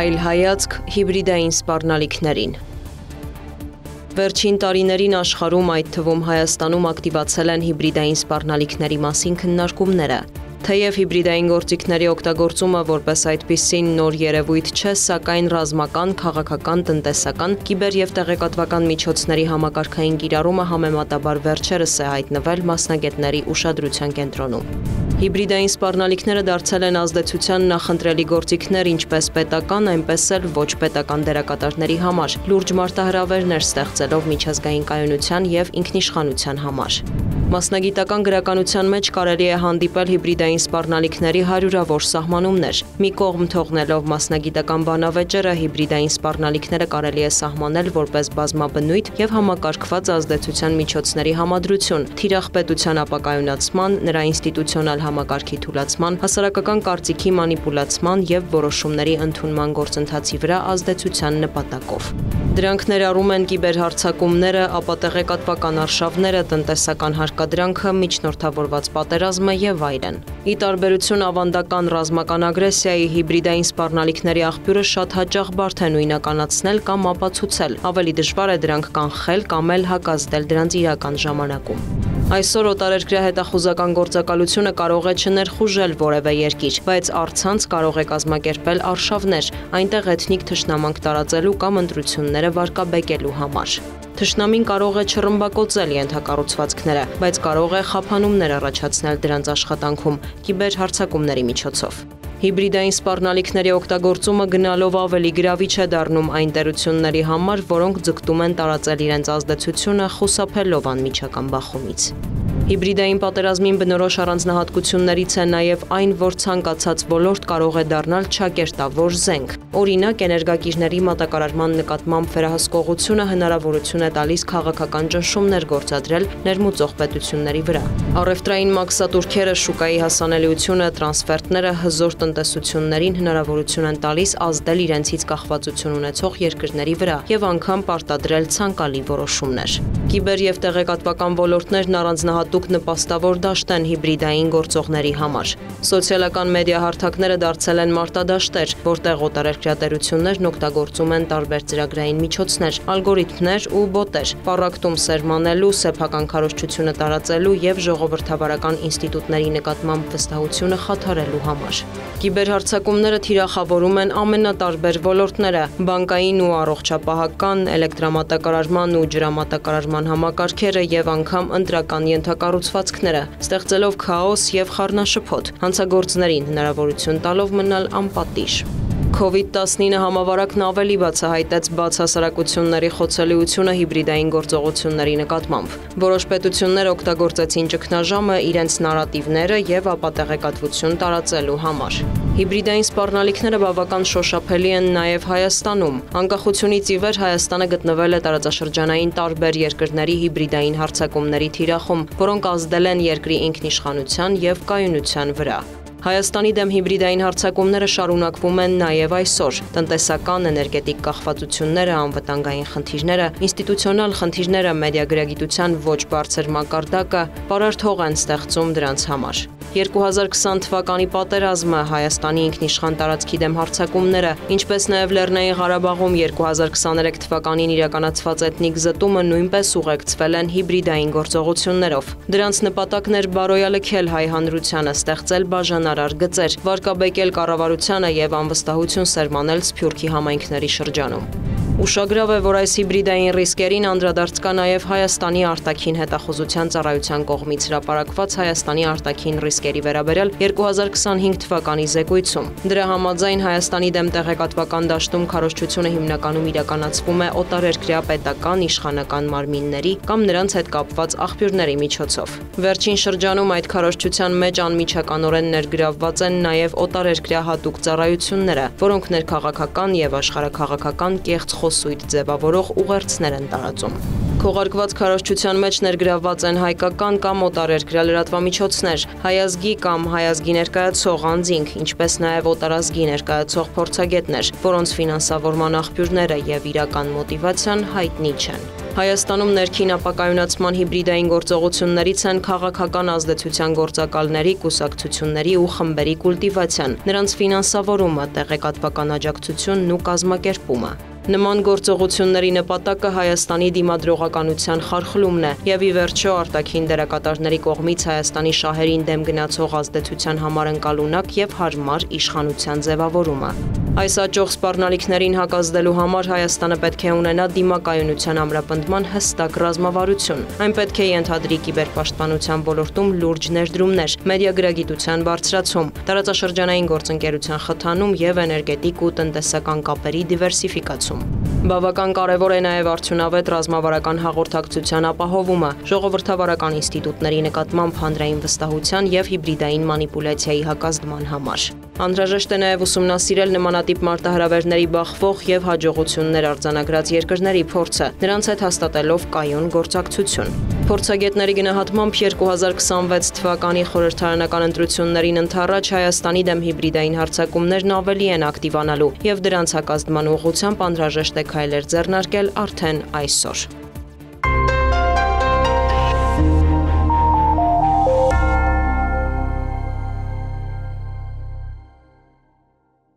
Այլ հայացք հիբրիդային սպառնալիքներին։ Վերջին տարիներին աշխարհում, այդ թվում Հայաստանում ակտիվացել են հիբրիդային սպառնալիքների մասին քննարկումները։ Թեև հիբրիդային գործիքների օգտագործումը որպես այդպիսին նոր երևույթ չէ, սակայն ռազմական, քաղաքական, տնտեսական, կիբեր և տեղեկատվական միջոցների համակարգային կիրառումը համեմատաբար վերջերս է հայտնվել մասնագետների ուշադրության կենտրոնում։ Հիբրիդային սպառնալիքները դարձել են ազդեցության նախընտրելի գործիքներ ինչպես պետական, այնպես էլ ոչ պետական դերակատարների համար, լուրջ մարտահրավերներ ստեղծելով միջազգային կայունության և ինքնիշխանության համար։ Մասնագիտական գրականության մեջ կարելի է հանդիպել հիբրիդային սպառնալիքների հարյուրավոր սահմանումներ։ Մի կողմ թողնելով մասնագիտական բանավեճերը, հիբրիդային սպառնալիքները կարելի է սահմանել որպես բազմաբնույթ և համակարգված ազդեցության միջոցների համադրություն, թիրախ պետության ապակայունացման, նրա ինստիտուցիոնալ համակարգի թուլացման, հասարակական կարծիքի մանիպուլացման և որոշումների ընդունման գործընթացի վրա ազդեցության նպատակով։ Դրանք ներառում են կիբերհարձակումները, ապա տեղեկատվական արշավները, տնտեսական հարկադրանքը, միջնորդավորված պատերազմը և այլն։ Ի տարբերություն ավանդական ռազմական ագրեսիայի, հիբրիդային սպառնալիքների աղբյուրը շատ հաճախ բարդ է նույնականացնել կամ ապացուցել, ավելի դժվար է դրանք կանխել կամ էլ հակազդել դրանց իրական ժամանակում։ Այսօր օտարերկրյա հետախուզական գործակալությունը կարող է չներխուժել որևէ երկիր, բայց առցանց կարող է կազմակերպել արշավներ, այնտեղ էթնիկ թշնամանք տարածելու կամ ընտրությունները վարկաբեկելու համար։ Թշնամին կարող է չռմբակոծել ենթակառուցվածքները, բայց կարող է խափանումներ առաջացնել դրանց աշխատանքում կիբերհարձակումների միջոցով։ Հիբրիդային սպառնալիքների օգտագործումը գնալով ավելի գրավիչ է դառնում այն տերությունների համար, որոնք ձգտում են տարածել իրենց ազդեցությունը խուսափելով անմիջական բախումից։ Հիբրիդային պատերազմին բնորոշ առանձնահատկություններից է նաև այն, որ ցանկացած ոլորտ կարող է դառնալ չակերտավոր զենք։ Օրինակ, էներգակիրների մատակարարման նկատմամբ վերահսկողությունը հնարավորություն է տալիս քաղաքական ճնշումներ գործադրել ներմուծող պետությունների վրա։ Առևտրային մաքսատուրքերը, շուկայի հասանելիությունը, տրանսֆերտները հզոր տնտեսություններին հնարավորություն են տալիս ազդել իրենցից կախվածություն ունեցող երկրների վրա և անգամ պարտադրել ցանկալի որոշումներ։ Կիբեր և տեղեկատվական ոլորտներն առանձնահատուկ նպաստավոր դաշտ են հիբրիդային գործողների համար։ Սոցիալական մեդիա հարթակները դարձել են մարտադաշտեր, որտեղ օտարերկրյա տերություններն օգտագործում են տարբեր ծրագրային միջոցներ, ալգորիթմներ ու բոտեր, պառակտում սերմանելու, սեփական քարոզչությունը տարածելու և ժողովրդավարական ինստիտուտների նկատմամբ վստահությունը խաթարելու համար։ Կիբերհարձակումները թիրախավորում են ամենատարբեր ոլորտները՝ բանկային ու առողջապահական, էլեկտրամատակարարման ու ջրամատակարարման համակարգերը և անգամ ընտրական ենթակառուցվածքները, ստեղծելով քաոս և խառնաշփոթ, հանցագործներին հնարավորություն տալով մնալ անպատիժ։ COVID-19 համավարակն ավելի բացահայտեց բաց հասարակությունների խոցելիությունը հիբրիդային գործողությունների նկատմամբ։ Որոշ պետություններ օգտագործեցին ճգնաժամը իրենց նարատիվները և ապատեղեկատվություն տարածելու համար։ Հիբրիդային սպառնալիքները բավական շոշափելի են նաև Հայաստանում։ Անկախությունից ի վեր Հայաստանը գտնվել է տարածաշրջանային տարբեր երկրների հիբրիդային հարձակումների թիրախում, որոնք ազդել են երկրի ինքնիշխանության և կայունության վրա։ Հայաստանի դեմ հիբրիդային հարձակումները շարունակվում են նաև այսօր։ Տնտեսական, էներգետիկ կախվածությունները, անվտանգային խնդիրները, ինստիտուցիոնալ խնդիրները, մեդիագրագիտության ոչ բարձր մակարդակը պարարտ են ստեղծում դրանց համար։ 2020 թվականի պատերազմը, Հայաստանի ինքնիշխան տարածքի դեմ հարձակումները, ինչպես նաև Լեռնային Ղարաբաղում 2023 թվականին իրականացված էթնիկ զտումը նույնպես ուղեկցվել են հիբրիդային գործողություններով։ Դրանց նպատակն էր բարոյալքել հայ հանրությանը, ստեղծել բաժանարար գծեր, վարկաբեկել կառավարությանը և անվստահություն սերմանել Սփյուռքի համայնքների շրջանում։ Ուշագրավ է, որ այս հիբրիդային ռիսկերին անդրադարձ կա նաև Հայաստանի արտաքին հետախուզության ծառայության կողմից հրապարակված Հայաստանի արտաքին ռիսկերի վերաբերյալ 2025 թվականի զեկույցում։ Դրա համաձայն Հայաստանի դեմ տեղեկատվական դաշտում քարոզչությունը հիմնականում իրականացվում է օտարերկրյա պետական, իշխանական մարմինների կամ նրանց հետ կապված աղբյուրների միջոցով։ Վերջին շրջանում այդ քարոզչության մեջ անմիջականորեն ներգրավված են նաև օտարերկրյա հատուկ ծառայությունները, որոնք ներքաղաքական և աշխարհաքաղաքական կեղծ խոսույթ ձևավորող ուղերձներ են տարածում։ Քողարկված քարոզչության մեջ ներգրավված են հայկական կամ օտարերկրյա լրատվամիջոցներ, հայազգի կամ հայազգի ներկայացող անձինք, ինչպես նաև օտարազգի ներկայացող փորձագետներ, որոնց ֆինանսավորման աղբյուրները եւ իրական մոտիվացիան հայտնի չեն։ Հայաստանում ներքին ապակայունացման հիբրիդային գործողություններից են քաղաքական ազդեցության գործակալների, կուսակցությունների ու խմբերի կուլտիվացիան, նրանց ֆինանսավորումը, տեղեկատվական աջակցությունն ու կազմակերպումը։ Նման գործողությունների նպատակը Հայաստանի դիմադրողականության խարխլումն է եւ ի վերջո արտաքին դերակատարների կողմից Հայաստանի շահերին դեմ գնացող ազդեցության համար ընկալունակ եւ հարմար իշխանության ձևավորումը։ Այս աճող սպառնալիքներին հակազդելու համար Հայաստանը պետք է ունենա դիմակայունության ամրապնդման հստակ ռազմավարություն։ Այն պետք է ենթադրի կիբերպաշտպանության ոլորտում լուրջ ներդրումներ, մեդիագրագիտության բարձրացում, տարածաշրջանային գործընկերության խթանում եւ էներգետիկ ու տնտեսական կապերի դիվերսիֆիկացում։ Բավական կարևոր է նաև արդյունավետ ռազմավարական հաղորդակցության ապահովումը, ժողովրդավարական ինստիտուտների նկատմամբ հանրային վստահության եւ հիբրիդային մանիպուլյացիայի հակազդման համար։ Անհրաժեշտ է նաև ուսումնասիրել նմանատիպ մարտահրավերների բախվող եւ հաջողություններ արձանագրած երկրների փորձը, նրանց հետ հաստատելով կայուն գործակցություն։ Փորձագետների գնահատմամբ 2026 թվականի խորհրդարանական ընտրություններին ընդառաջ Հայաստանի դեմ հիբրիդային հարձակումներն ավելի են ակտիվանալու եւ դրանց հակազդման ուղղությամբ անհրաժեշտ է քայլեր ձեռնարկել արդեն այսօր։